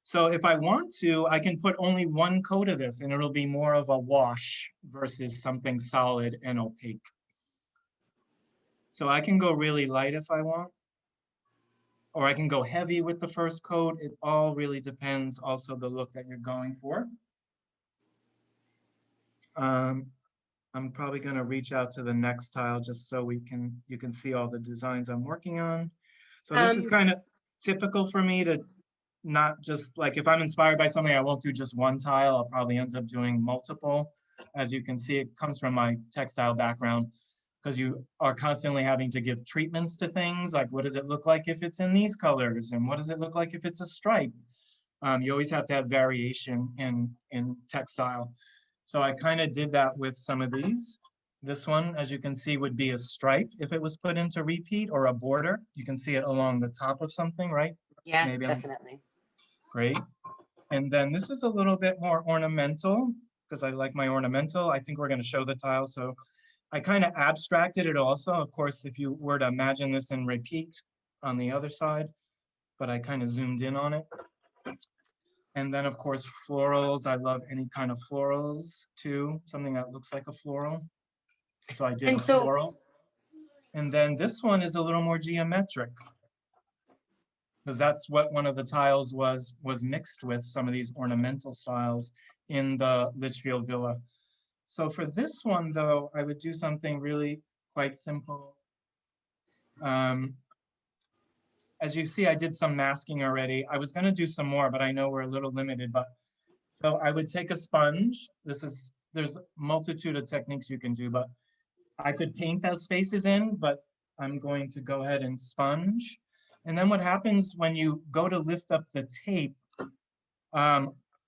So if I want to, I can put only 1 coat of this and it'll be more of a wash versus something solid and opaque. So I can go really light if I want. or I can go heavy with the first coat. It all really depends also the look that you're going for. I'm probably going to reach out to the next tile just so you can see all the designs I'm working on. So this is
Um,
kind of typical for me to not just like, if I'm inspired by something, I won't do just one tile. I'll probably end up doing multiple. As you can see, it comes from my textile background, because you are constantly having to give treatments to things. Like, what does it look like if it's in these colors? And what does it look like if it's a stripe? You always have to have variation in textile. So I kind of did that with some of these. This one, as you can see, would be a stripe if it was put into repeat, or a border. You can see it along the top of something, right?
yes,
Maybe I'm
definitely.
great. And then this is a little bit more ornamental, because I like my ornamental. I think we're going to show the tile. So I kind of abstracted it also. Of course, if you were to imagine this in repeat on the other side, but I kind of zoomed in on it. And then, of course, florals. I love any kind of florals too, something that looks like a floral. So I did a
And so,
floral. And then this one is a little more geometric, because that's what one of the tiles was mixed with, some of these ornamental styles in the Litchfield Villa. So for this one, though, I would do something really quite simple. As you see, I did some masking already. I was going to do some more, but I know we're a little limited. But so I would take a sponge. There's a multitude of techniques you can do, but I could paint those spaces in, but I'm going to go ahead and sponge. And then what happens when you go to lift up the tape,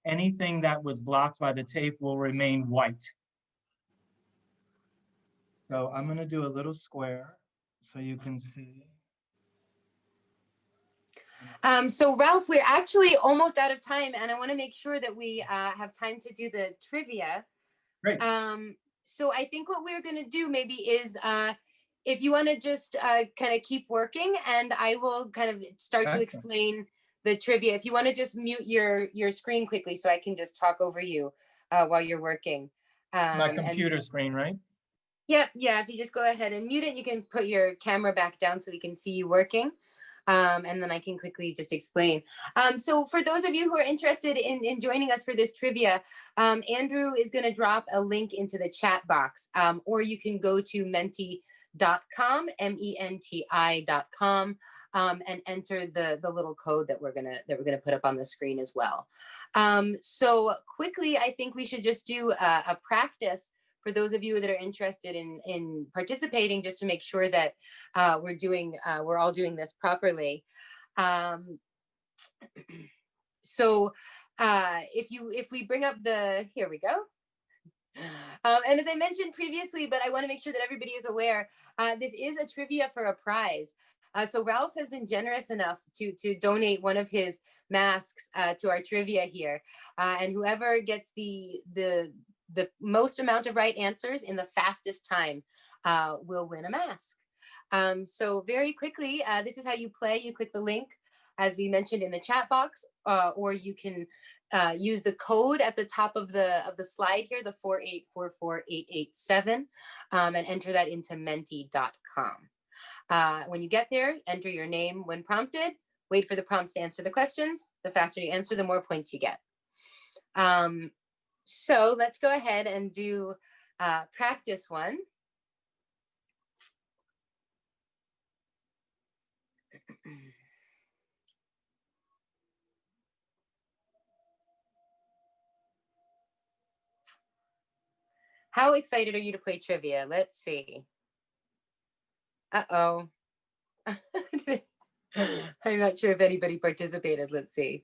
anything that was blocked by the tape will remain white. So I'm going to do a little square so you can see.
so Ralph, we're actually almost out of time, and I want to make sure that we have time to do the trivia.
Great.
So I think what we're going to do maybe is, if you want to just kind of keep working, and I will kind of start to
Excellent.
explain the trivia. If you want to just mute your screen quickly so I can just talk over you while you're working.
My computer screen, right?
Yep, yeah, if you just go ahead and mute it, you can put your camera back down so we can see you working. And then I can quickly just explain. So for those of you who are interested in joining us for this trivia, Andrew is going to drop a link into the chat box, or you can go to menti.com, menti.com, and enter the little code that we're gonna put up on the screen as well. So quickly, I think we should just do a practice for those of you that are interested in participating, just to make sure that we're all doing this properly. So if we bring up here we go. And as I mentioned previously, but I want to make sure that everybody is aware, this is a trivia for a prize. So Ralph has been generous enough to donate one of his masks to our trivia here, and whoever gets the most amount of right answers in the fastest time will win a mask. So very quickly, this is how you play. You click the link, as we mentioned in the chat box, or you can use the code at the top of the slide here, the 4844887, and enter that into menti.com. When you get there, enter your name when prompted. Wait for the prompts to answer the questions. The faster you answer, the more points you get. So let's go ahead and do practice one. How excited are you to play trivia? Let's see. Uh-oh. I'm not sure if anybody participated. Let's see.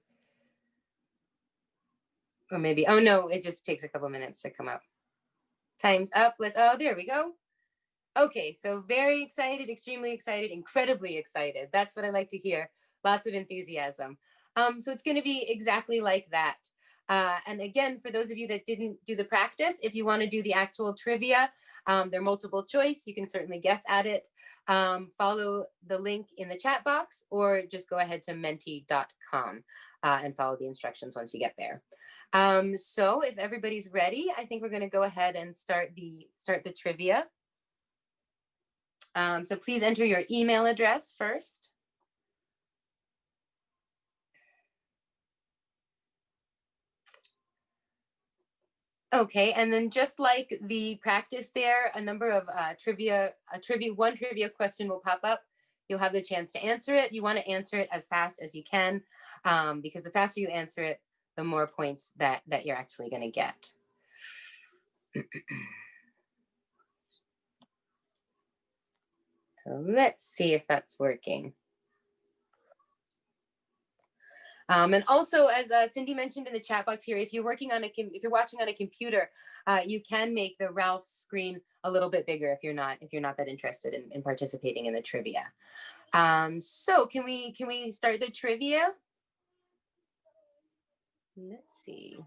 Or maybe, oh no, it just takes a couple minutes to come up. Time's up. Oh, there we go. Okay, so very excited, extremely excited, incredibly excited. That's what I like to hear. Lots of enthusiasm. So it's going to be exactly like that. And again, for those of you that didn't do the practice, if you want to do the actual trivia, they're multiple choice. You can certainly guess at it. Follow the link in the chat box, or just go ahead to menti.com and follow the instructions once you get there. So if everybody's ready, I think we're going to go ahead and start the trivia. So please enter your email address first. Okay, and then just like the practice there, a number of one trivia question will pop up. You'll have the chance to answer it. You want to answer it as fast as you can, because the faster you answer it, the more points that you're actually going to get. So let's see if that's working. And also, as Cindy mentioned in the chat box here, if you're watching on a computer, you can make the Ralph's screen a little bit bigger if you're not that interested in participating in the trivia. So can we start the trivia? Let's see.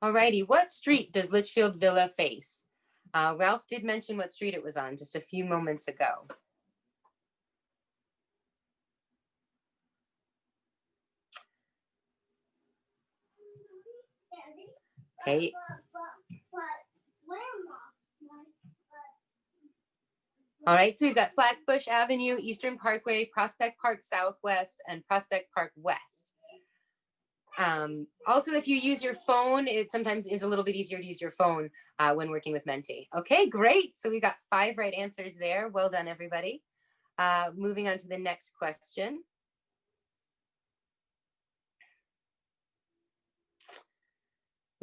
Alrighty, what street does Litchfield Villa face? Ralph did mention what street it was on just a few moments ago. Okay. All right, so we've got Flatbush Avenue, Eastern Parkway, Prospect Park Southwest, and Prospect Park West. Also, if you use your phone, it sometimes is a little bit easier to use your phone when working with Menti. Okay, great. So we got 5 right answers there. Well done, everybody. Moving on to the next question.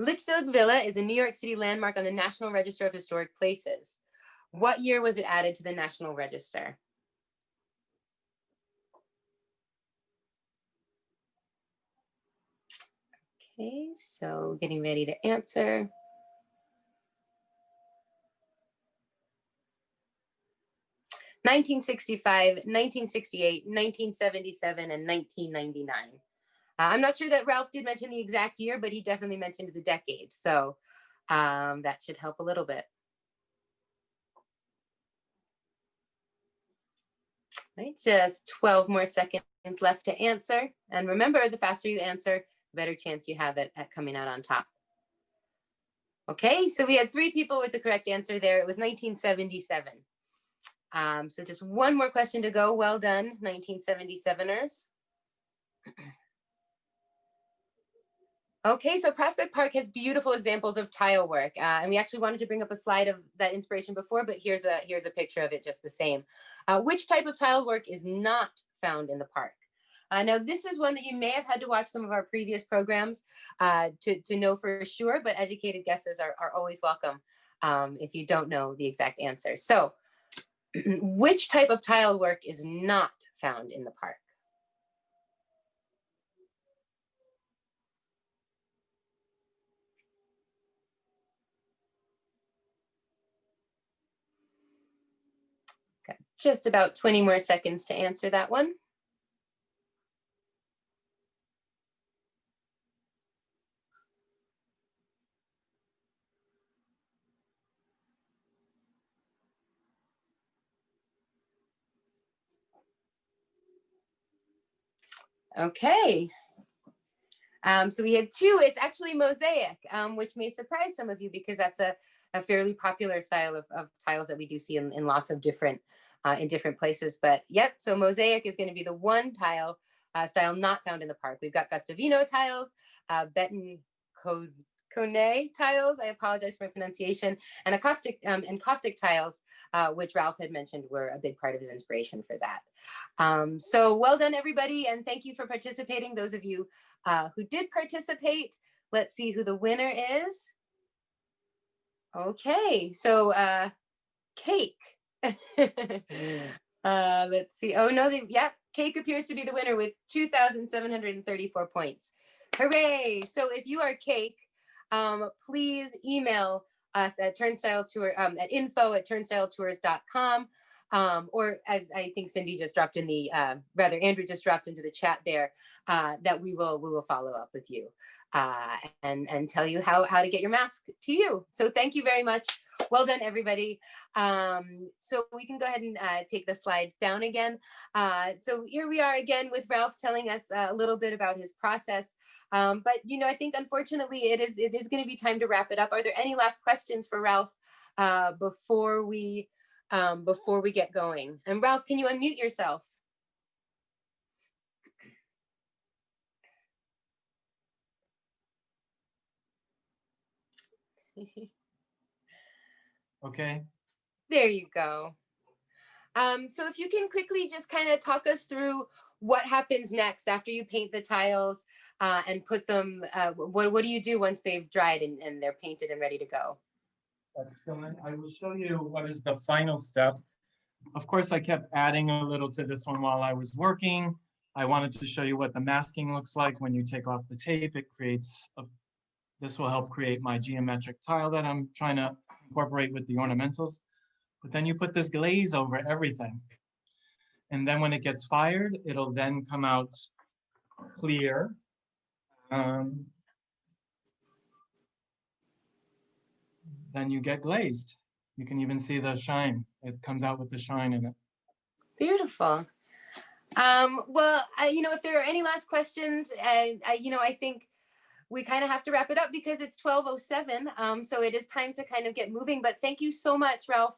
Litchfield Villa is a New York City landmark on the National Register of Historic Places. What year was it added to the National Register? Okay, so getting ready to answer. (1965, 1968, 1977, and 1999. I'm not sure that Ralph did mention the exact year, but he definitely mentioned the decade. So that should help a little bit. Right, just 12 more seconds left to answer. And remember, the faster you answer, the better chance you have at coming out on top. Okay, so we had 3 people with the correct answer there. It was 1977. So just one more question to go. Well done, 1977ers. Okay, so Prospect Park has beautiful examples of tile work, and we actually wanted to bring up a slide of that inspiration before, but here's a picture of it just the same. Which type of tile work is not found in the park? Now, this is one that you may have had to watch some of our previous programs to know for sure, but educated guesses are always welcome if you don't know the exact answer. So, which type of tile work is not found in the park? Okay, just about 20 more seconds to answer that one. Okay. So we had 2. It's actually mosaic, which may surprise some of you because that's a fairly popular style of tiles that we do see in lots of different places. But yep, so mosaic is going to be the one tile style not found in the park. We've got Gustavino tiles, Beton Cone tiles, I apologize for my pronunciation, and caustic tiles, which Ralph had mentioned were a big part of his inspiration for that. So well done, everybody, and thank you for participating. Those of you who did participate, let's see who the winner is. Okay, so Cake. Let's see. Oh no, Cake appears to be the winner with 2,734 points. Hooray! So if you are Cake, please email us at at info@turnstyletours.com. Or as I think Cindy just dropped in the, Andrew just dropped into the chat there, that we will follow up with you and tell you how to get your mask to you. So thank you very much. Well done, everybody. So we can go ahead and take the slides down again. So here we are again with Ralph telling us a little bit about his process. But I think unfortunately it is going to be time to wrap it up. Are there any last questions for Ralph before we get going? And Ralph, can you unmute yourself?
Okay.
There you go. So if you can quickly just kind of talk us through what happens next after you paint the tiles and put them, what do you do once they've dried and they're painted and ready to go?
Excellent. I will show you what is the final step. Of course, I kept adding a little to this one while I was working. I wanted to show you what the masking looks like when you take off the tape. It creates this will help create my geometric tile that I'm trying to incorporate with the ornamentals. But then you put this glaze over everything. And then when it gets fired, it'll then come out clear. Then you get glazed. You can even see the shine. It comes out with the shine in it.
Beautiful. Well, if there are any last questions, I think we kind of have to wrap it up because it's 12:07. So it is time to kind of get moving. But thank you so much, Ralph,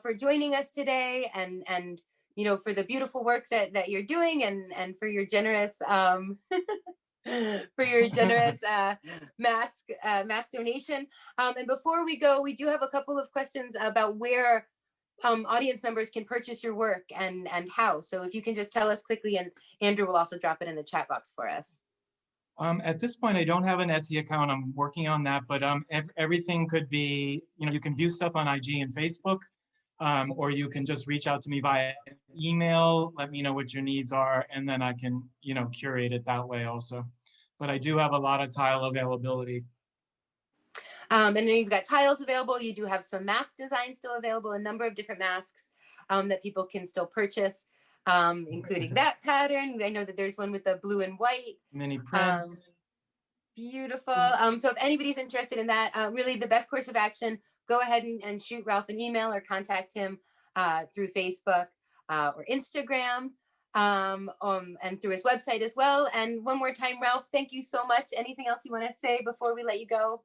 for joining us today and for the beautiful work that you're doing and for your generous mask donation. And before we go, we do have a couple of questions about where audience members can purchase your work and how. So if you can just tell us quickly, and Andrew will also drop it in the chat box for us.
At this point, I don't have an Etsy account. I'm working on that, but everything could be, you can view stuff on IG and Facebook, or you can just reach out to me via email, let me know what your needs are, and then I can, curate it that way also. But I do have a lot of tile availability.
And then you've got tiles available. You do have some mask designs still available, a number of different masks that people can still purchase, including that pattern. I know that there's one with the blue and white.
Mini prints.
Beautiful. So if anybody's interested in that, really the best course of action, go ahead and shoot Ralph an email or contact him through Facebook or Instagram, and through his website as well. And one more time, Ralph, thank you so much. Anything else you want to say before we let you go?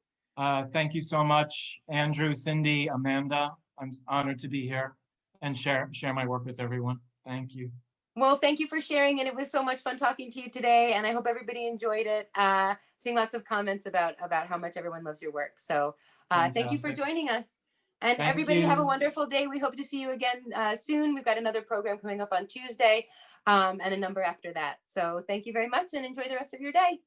Thank you so much, Andrew, Cindy, Amanda. I'm honored to be here and share my work with everyone. Thank you.
Well, thank you for sharing, and it was so much fun talking to you today, and I hope everybody enjoyed it. Seeing lots of comments about how much everyone loves your work. So thank you for joining us. And
Thank
everybody
you.
have a wonderful day. We hope to see you again soon. We've got another program coming up on Tuesday and a number after that. So thank you very much and enjoy the rest of your day.